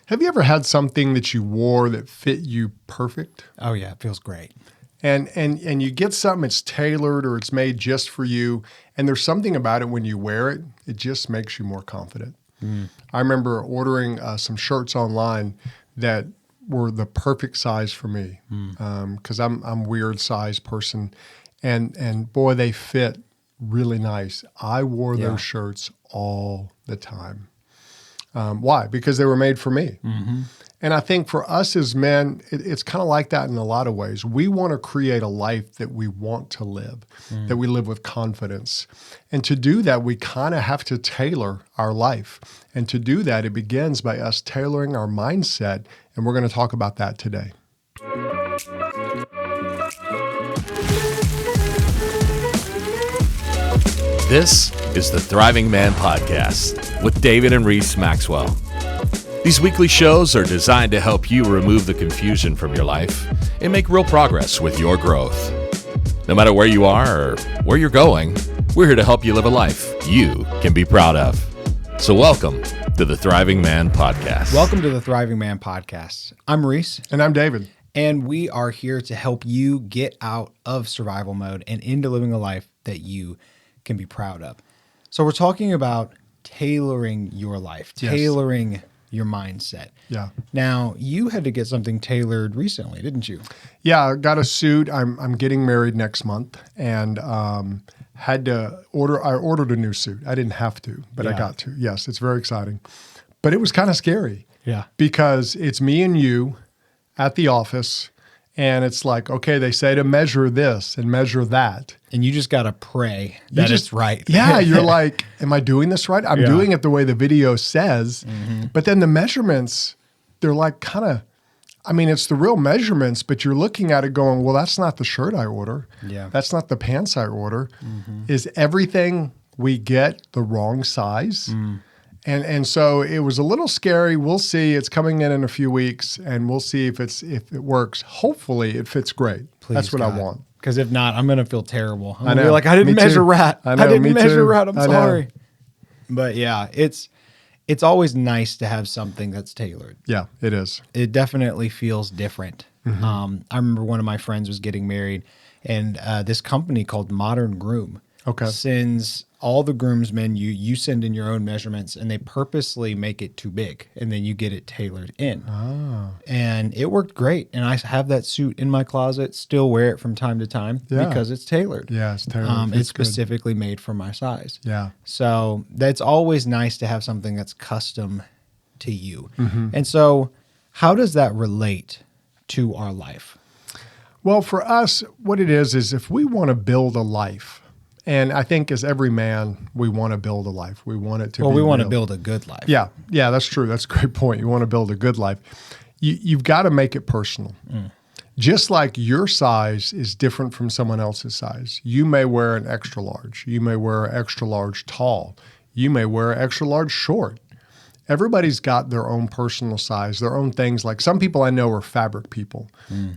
Have you ever had something that you wore that fit you perfect? Oh yeah, it feels great. And you get something that's tailored or it's made just for you, and there's something about it when you wear it, it just makes you more confident. I remember ordering some shirts online that were the perfect size for me because I'm a weird size person, and boy, they fit really nice. I wore those shirts all the time. Why? Because they were made for me. And I think for us as men, it's kind of like that in a lot of ways. We want to create a life that we want to live, that we live with confidence. And to do that, we kind of have to tailor our life. And to do that, it begins by us tailoring our mindset. And we're going to talk about that today. This is the Thriving Man Podcast with David and Reese Maxwell. These weekly shows are designed to help you remove the confusion from your life and make real progress with your growth. No matter where you are or where you're going, we're here to help you live a life you can be proud of. So welcome to the Thriving Man Podcast. Welcome to the Thriving Man Podcast. I'm Reese. And I'm David. And we are here to help you get out of survival mode and into living a life that you can be proud of. So we're talking about tailoring your life, tailoring your mindset. Yeah. Now, you had to get something tailored recently, didn't you? Yeah, I got a suit. I'm getting married next month, and had to order. I ordered a new suit. I didn't have to, but I got to. Yes, it's very exciting, but it was kind of scary. Yeah, because it's me and you at the office, and it's like, okay, they say to measure this and measure that. And you just got to pray that it's right. Yeah, you're like, am I doing this right? I'm doing it the way the video says. But then the measurements, they're like kind of, I mean, it's the real measurements, but you're looking at it going, well, that's not the shirt I order. Yeah. That's not the pants I order. Is everything we get the wrong size? And so it was a little scary. We'll see. It's coming in a few weeks, and we'll see if it works. Hopefully, it fits great. Please, that's what God. I want. Because if not, I'm going to feel terrible. I'm I going to know. be like, I didn't Me measure too. right. I know, I didn't me measure too. right. I'm I know. sorry. But yeah, it's always nice to have something that's tailored. Yeah, it is. It definitely feels different. I remember one of my friends was getting married, and this company called Modern Groom sends all the groomsmen, you send in your own measurements, and they purposely make it too big, and then you get it tailored in. And it worked great. And I have that suit in my closet, still wear it from time to time because it's tailored. Yeah, it's tailored. It's specifically made for my size. Yeah. So that's always nice to have something that's custom to you. And so how does that relate to our life? Well, for us, what it is if we want to build a life, and I think as every man, we want to build a life. We want it to be we want to real. build a good life. Yeah, that's true. That's a great point. You want to build a good life. You've got to make it personal. Just like your size is different from someone else's size. You may wear an extra large. You may wear an extra large tall. You may wear an extra large short. Everybody's got their own personal size, their own things. Like some people I know are fabric people.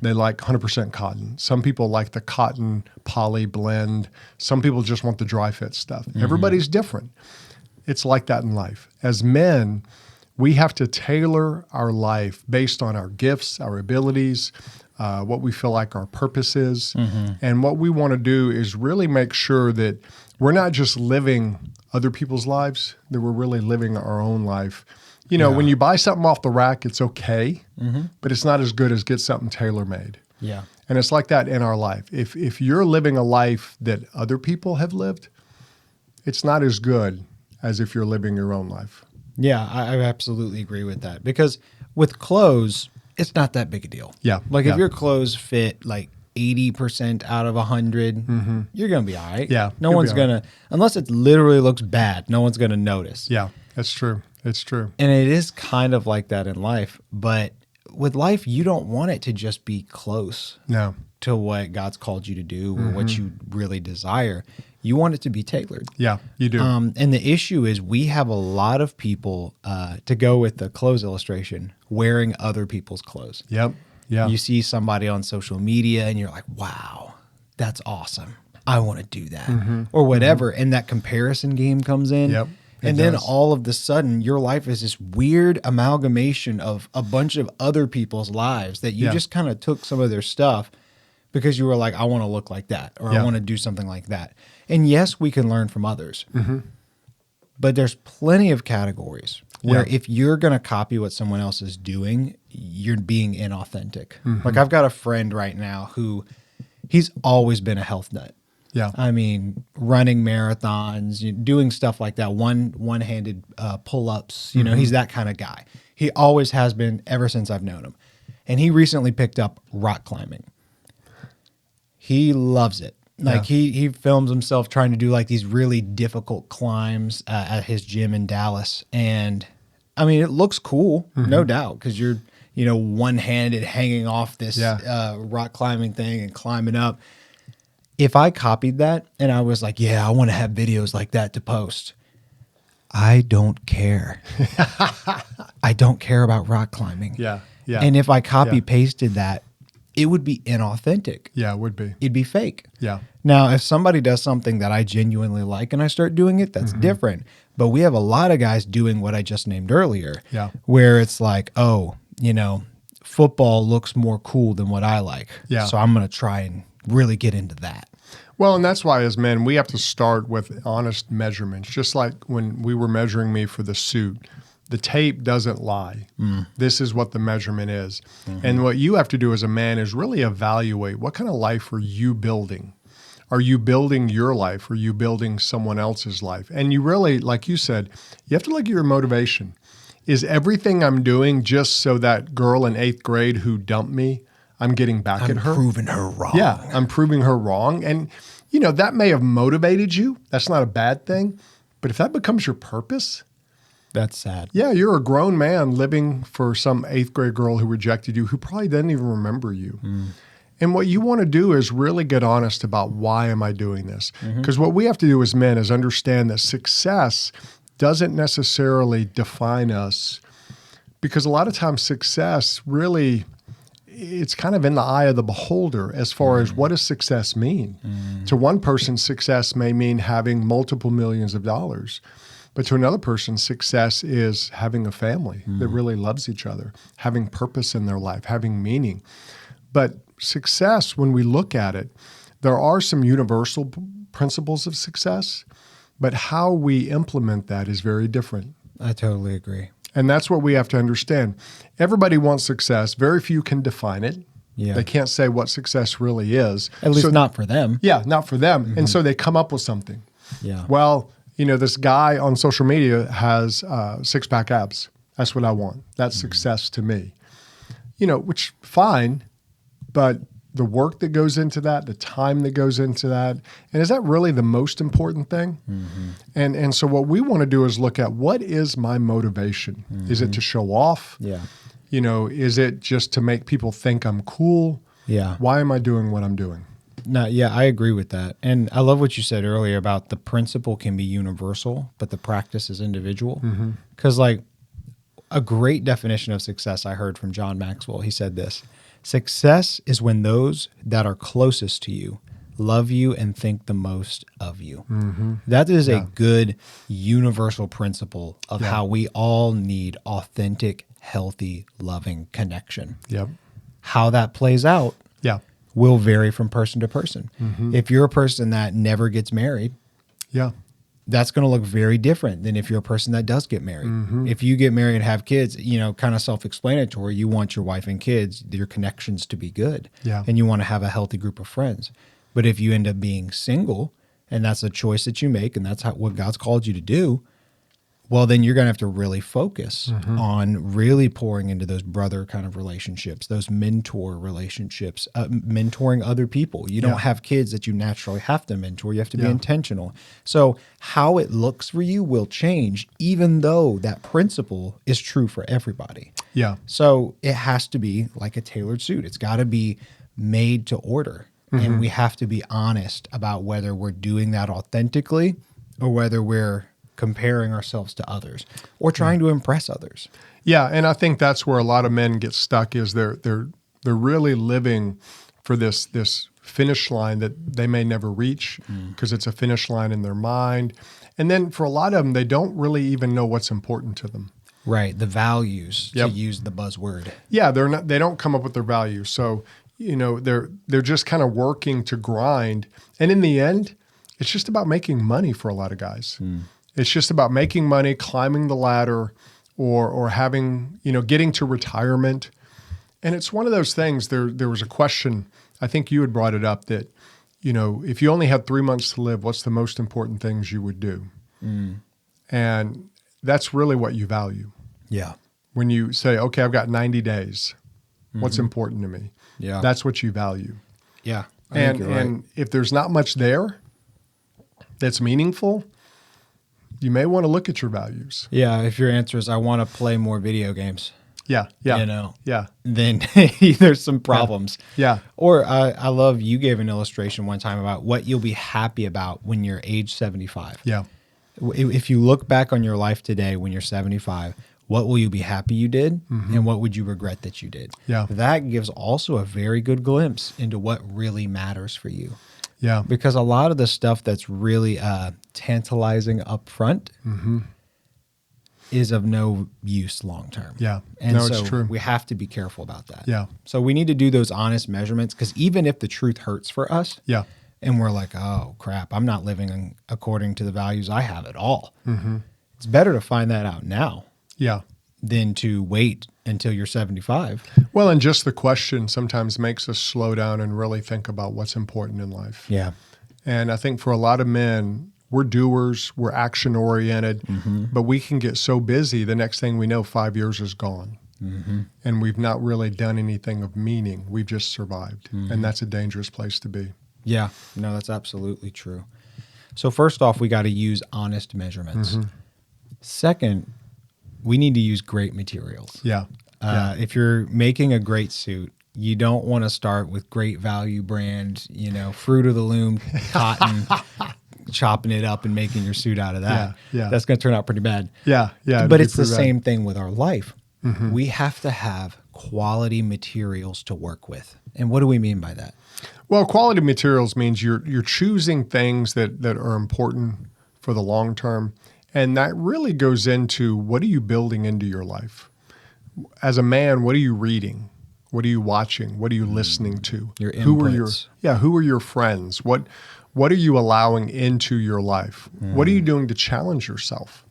They like 100% cotton. Some people like the cotton poly blend. Some people just want the dry fit stuff. Everybody's different. It's like that in life. As men, we have to tailor our life based on our gifts, our abilities, what we feel like our purpose is. And what we want to do is really make sure that we're not just living other people's lives, that we're really living our own life. You know, when you buy something off the rack, it's okay, but it's not as good as get something tailor-made. Yeah. And it's like that in our life. If you're living a life that other people have lived, it's not as good as if you're living your own life. Yeah, I absolutely agree with that. Because with clothes, it's not that big a deal. Yeah. Like if your clothes fit like 80% out of 100, you're going to be all right. Yeah, No you'll one's be all going to, unless it literally looks bad, no one's going to notice. Yeah, that's true. It's true. And it is kind of like that in life. But with life, you don't want it to just be close to what God's called you to do or what you really desire. You want it to be tailored. Yeah, you do. And the issue is we have a lot of people, to go with the clothes illustration, wearing other people's clothes. Yep. Yeah. You see somebody on social media and you're like, wow, that's awesome. I want to do that or whatever. And that comparison game comes in. Yep. And then all of the sudden, your life is this weird amalgamation of a bunch of other people's lives that you just kind of took some of their stuff because you were like, I want to look like that, or I want to do something like that. And yes, we can learn from others. But there's plenty of categories where if you're going to copy what someone else is doing, you're being inauthentic. Like I've got a friend right now who he's always been a health nut. Yeah. I mean, running marathons, doing stuff like that, one-handed pull-ups, you know, he's that kind of guy. He always has been ever since I've known him. And he recently picked up rock climbing. He loves it. Like he films himself trying to do like these really difficult climbs at his gym in Dallas. And I mean, it looks cool, no doubt, because you're, you know, one-handed hanging off this rock climbing thing and climbing up. If I copied that and I was like, yeah, I want to have videos like that to post, I don't care. I don't care about rock climbing. Yeah. Yeah. And if I copy pasted that, it would be inauthentic. Yeah, it would be. It'd be fake. Yeah. Now, if somebody does something that I genuinely like and I start doing it, that's different. But we have a lot of guys doing what I just named earlier, where it's like, oh, you know, football looks more cool than what I like. Yeah. So I'm going to try and really get into that. Well, and that's why as men, we have to start with honest measurements. Just like when we were measuring me for the suit, the tape doesn't lie. This is what the measurement is. And what you have to do as a man is really evaluate what kind of life are you building? Are you building your life? Are you building someone else's life? And you really, like you said, you have to look at your motivation. Is everything I'm doing just so that girl in 8th grade who dumped me, I'm getting back at her? I'm proving her wrong. Yeah, I'm proving her wrong. And, you know, that may have motivated you. That's not a bad thing. But if that becomes your purpose, that's sad. Yeah, you're a grown man living for some 8th grade girl who rejected you, who probably doesn't even remember you. And what you want to do is really get honest about why am I doing this? Because what we have to do as men is understand that success doesn't necessarily define us, because a lot of times success really, it's kind of in the eye of the beholder as far as what does success mean? To one person, success may mean having multiple millions of dollars. But to another person, success is having a family that really loves each other, having purpose in their life, having meaning. But success, when we look at it, there are some universal principles of success, but how we implement that is very different. I totally agree. And that's what we have to understand. Everybody wants success. Very few can define it. Yeah. They can't say what success really is. At least not for them. Yeah, not for them. And so they come up with something. Yeah. Well, you know, this guy on social media has 6-pack abs. That's what I want. That's success to me. You know, which fine, but the work that goes into that, the time that goes into that, and is that really the most important thing? And so what we want to do is look at what is my motivation? Is it to show off? Yeah. You know, is it just to make people think I'm cool? Yeah. Why am I doing what I'm doing? No, yeah, I agree with that. And I love what you said earlier about the principle can be universal, but the practice is individual. Because like a great definition of success I heard from John Maxwell, he said this: success is when those that are closest to you love you and think the most of you. That is a good universal principle of how we all need authentic, healthy, loving connection. Yep. How that plays out will vary from person to person. If you're a person that never gets married, that's going to look very different than if you're a person that does get married. If you get married and have kids, you know, kind of self-explanatory, you want your wife and kids, your connections to be good. And you want to have a healthy group of friends. But if you end up being single and that's a choice that you make and that's what God's called you to do, well, then you're going to have to really focus on really pouring into those brother kind of relationships, those mentor relationships, mentoring other people. You don't have kids that you naturally have to mentor. You have to be intentional. So how it looks for you will change, even though that principle is true for everybody. So it has to be like a tailored suit. It's got to be made to order. And we have to be honest about whether we're doing that authentically or whether we're comparing ourselves to others or trying to impress others. Yeah, and I think that's where a lot of men get stuck is they're really living for this finish line that they may never reach because it's a finish line in their mind. And then for a lot of them, they don't really even know what's important to them. Right. The values, to use the buzzword. Yeah, they don't come up with their values. So, they're just kind of working to grind. And in the end, it's just about making money for a lot of guys. It's just about making money, climbing the ladder, or having, getting to retirement. And it's one of those things, there was a question, I think you had brought it up, that, if you only had 3 months to live, what's the most important things you would do? And that's really what you value. Yeah. When you say, okay, I've got 90 days, what's important to me? Yeah. That's what you value. Yeah. And if there's not much there that's meaningful, you may want to look at your values. Yeah. If your answer is, I want to play more video games. Yeah. Then there's some problems. Yeah. Or I love, you gave an illustration one time about what you'll be happy about when you're age 75. Yeah. If you look back on your life today when you're 75, what will you be happy you did? And what would you regret that you did? Yeah. That gives also a very good glimpse into what really matters for you. Yeah. Because a lot of the stuff that's really tantalizing up front is of no use long term. Yeah. And no, so it's true. we have to be careful about that. Yeah. So we need to do those honest measurements, because even if the truth hurts for us, and we're like, oh crap, I'm not living according to the values I have at all. It's better to find that out now. Yeah. Than to wait until you're 75. Well, and just the question sometimes makes us slow down and really think about what's important in life. Yeah. And I think for a lot of men, we're doers, we're action oriented, but we can get so busy, the next thing we know, 5 years is gone. And we've not really done anything of meaning. We've just survived. And that's a dangerous place to be. Yeah. No, that's absolutely true. So first off, we got to use honest measurements. Second, we need to use great materials. Yeah. If you're making a great suit, you don't want to start with great value brand, fruit of the loom cotton, chopping it up and making your suit out of that. Yeah. That's going to turn out pretty bad. Yeah. But it's the same thing with our life. We have to have quality materials to work with. And what do we mean by that? Well, quality materials means you're choosing things that are important for the long term. And that really goes into, what are you building into your life? As a man, what are you reading? What are you watching? What are you listening to? Your inputs. Who are your friends? What are you allowing into your life? What are you doing to challenge yourself?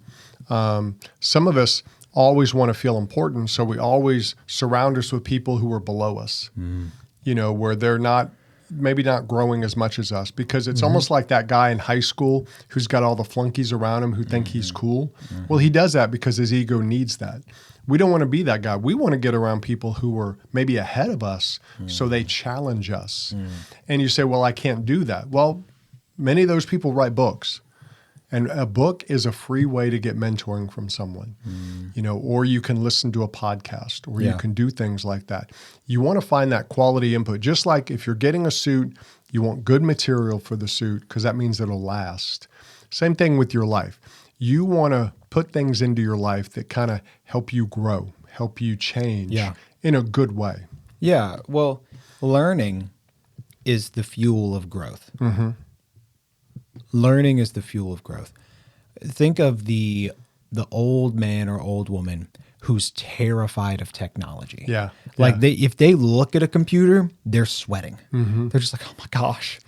Some of us always want to feel important, so we always surround us with people who are below us, where they're maybe not growing as much as us, because it's almost like that guy in high school who's got all the flunkies around him who think he's cool. Well, he does that because his ego needs that. We don't want to be that guy. We want to get around people who are maybe ahead of us, so they challenge us. And you say, well, I can't do that. Well, many of those people write books. And a book is a free way to get mentoring from someone, or you can listen to a podcast, or you can do things like that. You want to find that quality input. Just like if you're getting a suit, you want good material for the suit, because that means it'll last. Same thing with your life. You want to put things into your life that kind of help you grow, help you change in a good way. Yeah. Well, learning is the fuel of growth. Learning is the fuel of growth. Think of the old man or old woman who's terrified of technology. If they look at a computer, they're sweating. They're just like, oh my gosh,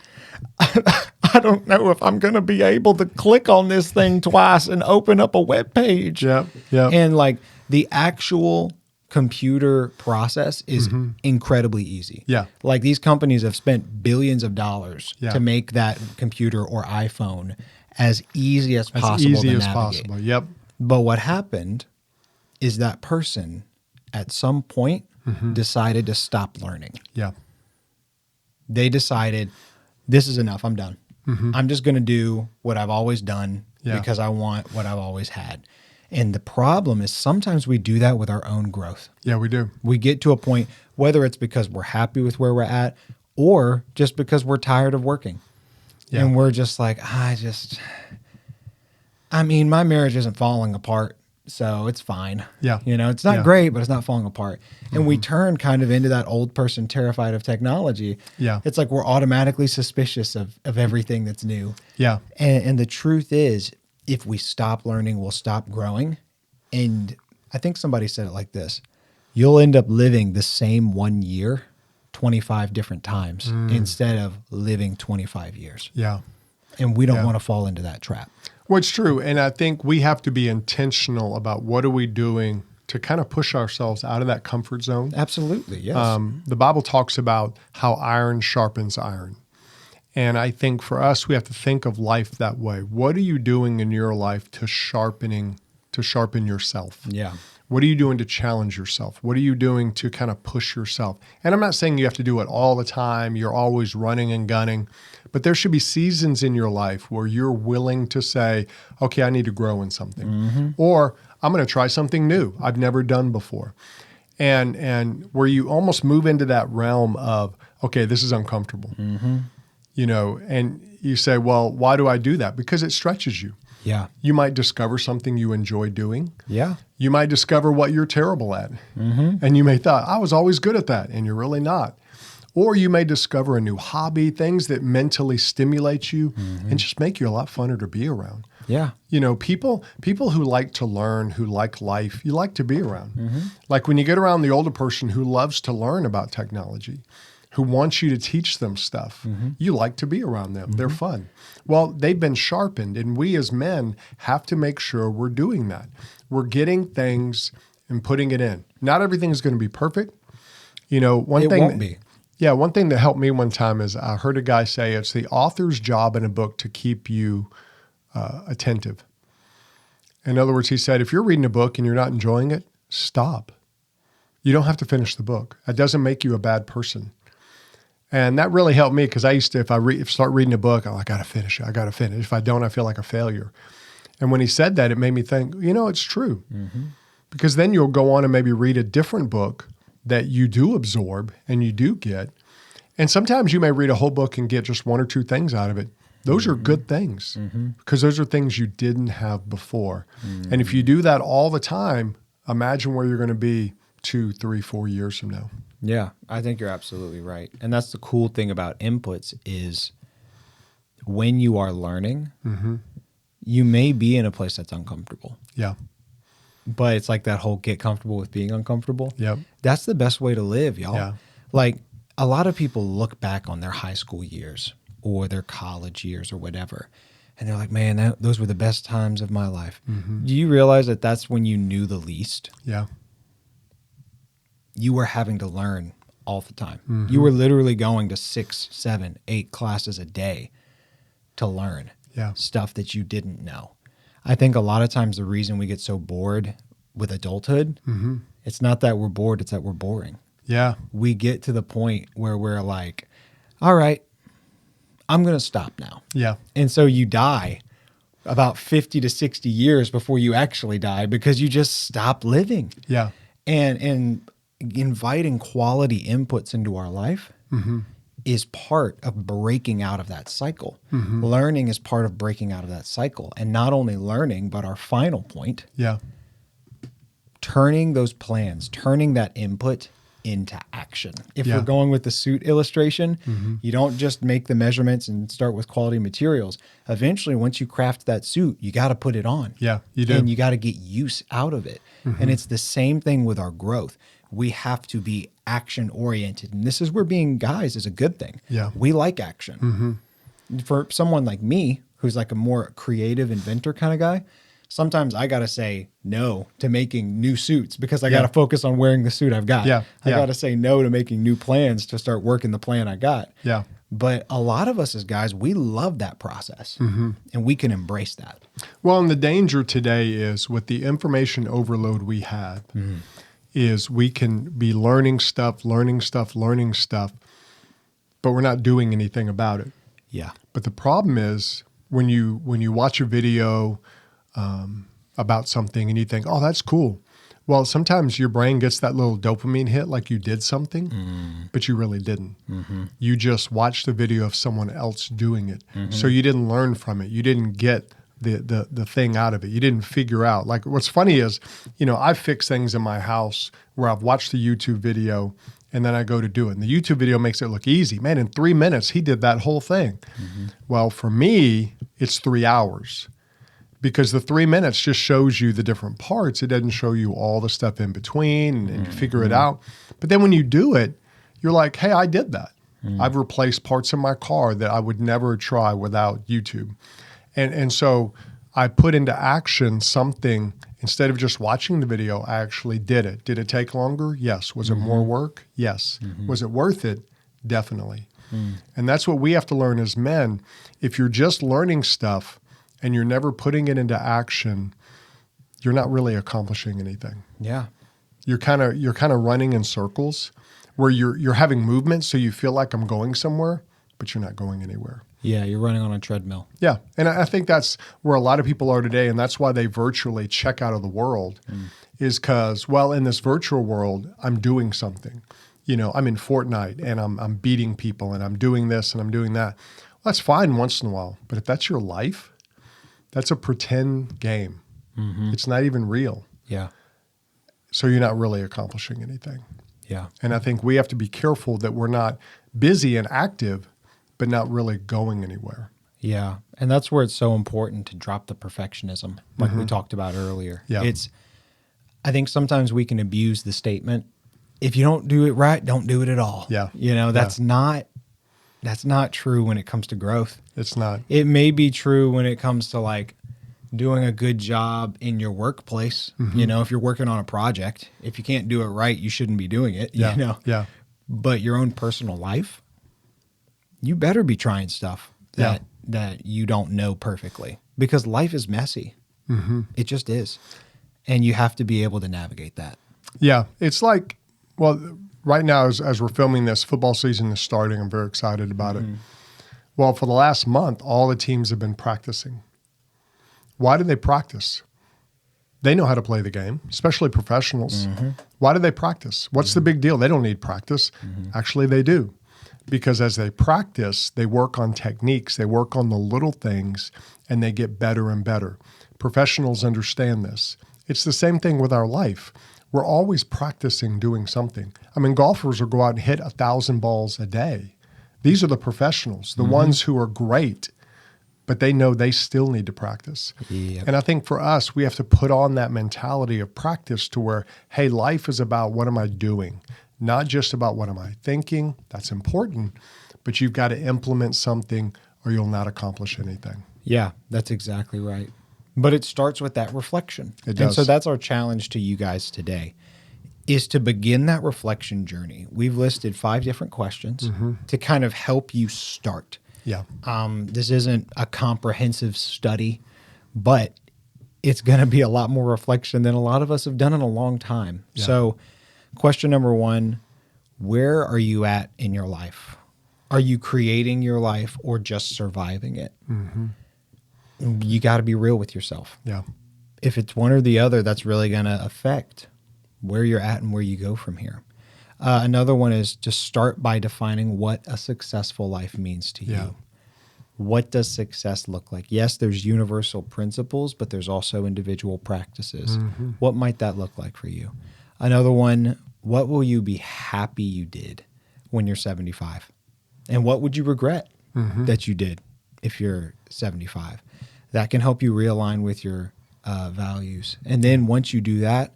I don't know if I'm going to be able to click on this thing twice and open up a web page. And like the actual computer process is incredibly easy. Like these companies have spent billions of dollars to make that computer or iPhone as easy as possible to navigate. But what happened is that person at some point decided to stop learning. They decided, this is enough, I'm done. I'm just going to do what I've always done because I want what I've always had. And the problem is sometimes we do that with our own growth. Yeah, we do. We get to a point, whether it's because we're happy with where we're at or just because we're tired of working. And we're just like, my marriage isn't falling apart. so it's fine. Yeah. It's not great, but it's not falling apart. And we turn kind of into that old person terrified of technology. Yeah. It's like we're automatically suspicious of everything that's new. Yeah. And the truth is, if we stop learning, we'll stop growing. And I think somebody said it like this: you'll end up living the same 1 year 25 different times instead of living 25 years. Yeah. And we don't want to fall into that trap. Well, it's true. And I think we have to be intentional about what are we doing to kind of push ourselves out of that comfort zone. Absolutely, yes. The Bible talks about how iron sharpens iron. And I think for us, we have to think of life that way. What are you doing in your life to sharpen yourself? Yeah. What are you doing to challenge yourself? What are you doing to kind of push yourself? And I'm not saying you have to do it all the time. You're always running and gunning. But there should be seasons in your life where you're willing to say, okay, I need to grow in something. Or I'm going to try something new I've never done before. And where you almost move into that realm of, okay, this is uncomfortable. And you say, well, why do I do that? Because it stretches you. Yeah. You might discover something you enjoy doing. Yeah. You might discover what you're terrible at. And you may thought, I was always good at that, and you're really not. Or you may discover a new hobby, things that mentally stimulate you and just make you a lot funner to be around. Yeah. People who like to learn, who like life, you like to be around. Like when you get around the older person who loves to learn about technology, who wants you to teach them stuff, you like to be around them. They're fun. Well, they've been sharpened, and we as men have to make sure we're doing that. We're getting things and putting it in. Not everything is going to be perfect. It won't be. Yeah, one thing that helped me one time is I heard a guy say it's the author's job in a book to keep you attentive. In other words, he said, if you're reading a book and you're not enjoying it, stop. You don't have to finish the book. That doesn't make you a bad person. And that really helped me because I used to, if I start reading a book, I got to finish it. I got to finish. If I don't, I feel like a failure. And when he said that, it made me think, it's true. Because then you'll go on and maybe read a different book that you do absorb and you do get. And sometimes you may read a whole book and get just one or two things out of it. Those are good things because those are things you didn't have before. And if you do that all the time, imagine where you're going to be 2, 3, 4 years from now. Yeah, I think you're absolutely right. And that's the cool thing about inputs is when you are learning, you may be in a place that's uncomfortable. Yeah. But it's like that whole get comfortable with being uncomfortable. Yep. That's the best way to live, y'all. Yeah. Like a lot of people look back on their high school years or their college years or whatever, and they're like, man, those were the best times of my life. Do you realize that that's when you knew the least? Yeah. You were having to learn all the time. You were literally going to 6, 7, 8 classes a day to learn stuff that you didn't know. I think a lot of times the reason we get so bored with adulthood, it's not that we're bored, it's that we're boring. Yeah. We get to the point where we're like, all right, I'm going to stop now. Yeah. And so you die about 50 to 60 years before you actually die because you just stop living. Yeah. And inviting quality inputs into our life is part of breaking out of that cycle. Learning is part of breaking out of that cycle. And not only learning, but our final point, turning those plans, turning that input into action. If we're going with the suit illustration, you don't just make the measurements and start with quality materials. Eventually, once you craft that suit, you got to put it on. Yeah, you do. And you got to get use out of it. And it's the same thing with our growth. We have to be action oriented. And this is where being guys is a good thing. Yeah. We like action. For someone like me, who's like a more creative inventor kind of guy, sometimes I got to say no to making new suits because I got to focus on wearing the suit I've got. I got to say no to making new plans to start working the plan I got. Yeah. But a lot of us as guys, we love that process and we can embrace that. Well, and the danger today is with the information overload we have is we can be learning stuff, but we're not doing anything about it. Yeah. But the problem is when you watch a video about something and you think, oh, that's cool. Well, sometimes your brain gets that little dopamine hit like you did something, but you really didn't. You just watched the video of someone else doing it. So you didn't learn from it. You didn't get the thing out of it. You didn't figure out. Like, what's funny is, I fix things in my house where I've watched the YouTube video and then I go to do it. And the YouTube video makes it look easy. Man, in 3 minutes, he did that whole thing. Mm-hmm. Well, for me, it's 3 hours because the 3 minutes just shows you the different parts. It doesn't show you all the stuff in between and you figure it out. But then when you do it, you're like, hey, I did that. I've replaced parts in my car that I would never try without YouTube. And so I put into action something. Instead of just watching the video, I actually did it. Did it take longer? Yes. Was it more work? Yes. Was it worth it? Definitely. And that's what we have to learn as men. If you're just learning stuff and you're never putting it into action, you're not really accomplishing anything. Yeah. You're kind of running in circles where you're having movement, so you feel like I'm going somewhere, but you're not going anywhere. Yeah, you're running on a treadmill. Yeah, and I think that's where a lot of people are today, and that's why they virtually check out of the world, is because, well, in this virtual world, I'm doing something. I'm in Fortnite, and I'm beating people, and I'm doing this, and I'm doing that. Well, that's fine once in a while, but if that's your life, that's a pretend game. It's not even real. Yeah. So you're not really accomplishing anything. Yeah. And I think we have to be careful that we're not busy and active, but not really going anywhere. Yeah. And that's where it's so important to drop the perfectionism, like we talked about earlier. Yeah. I think sometimes we can abuse the statement, if you don't do it right, don't do it at all. Yeah. That's not true when it comes to growth. It's not. It may be true when it comes to like doing a good job in your workplace. If you're working on a project, if you can't do it right, you shouldn't be doing it. Yeah. But your own personal life, you better be trying stuff that you don't know perfectly, because life is messy. It just is. And you have to be able to navigate that. Yeah. It's like, well, right now as we're filming this, football season is starting. I'm very excited about it. Well, for the last month, all the teams have been practicing. Why do they practice? They know how to play the game, especially professionals. Why do they practice? What's the big deal? They don't need practice. Actually, they do. Because as they practice, they work on techniques, they work on the little things, and they get better and better. Professionals understand this. It's the same thing with our life. We're always practicing doing something. I mean, golfers will go out and hit 1,000 balls a day. These are the professionals, the ones who are great, but they know they still need to practice. Yep. And I think for us, we have to put on that mentality of practice to where, hey, life is about what am I doing? Not just about what am I thinking. That's important, but you've got to implement something or you'll not accomplish anything. Yeah, that's exactly right. But it starts with that reflection. It does. And so that's our challenge to you guys today, is to begin that reflection journey. We've listed 5 different questions to kind of help you start. Yeah. This isn't a comprehensive study, but it's going to be a lot more reflection than a lot of us have done in a long time. Yeah. So question number 1, where are you at in your life? Are you creating your life or just surviving it? You got to be real with yourself. Yeah. If it's one or the other, that's really going to affect where you're at and where you go from here. Another one is to start by defining what a successful life means to you. Yeah. What does success look like? Yes, there's universal principles, but there's also individual practices. What might that look like for you? Another one, what will you be happy you did when you're 75? And what would you regret that you did if you're 75? That can help you realign with your values. And then once you do that,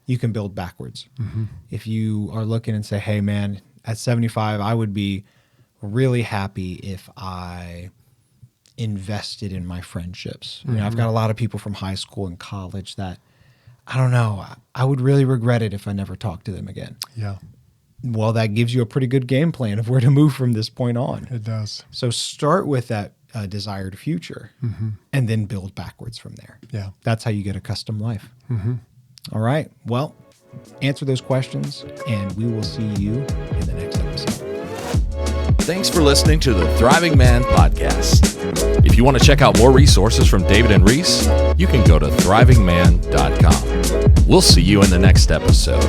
you can build backwards. If you are looking and say, hey, man, at 75, I would be really happy if I invested in my friendships. I've got a lot of people from high school and college that, I don't know, I would really regret it if I never talked to them again. Yeah. Well, that gives you a pretty good game plan of where to move from this point on. It does. So start with that desired future and then build backwards from there. Yeah. That's how you get a custom life. All right. Well, answer those questions and we will see you in the next episode. Thanks for listening to the Thriving Man Podcast. If you want to check out more resources from David and Reese, you can go to thrivingman.com. We'll see you in the next episode.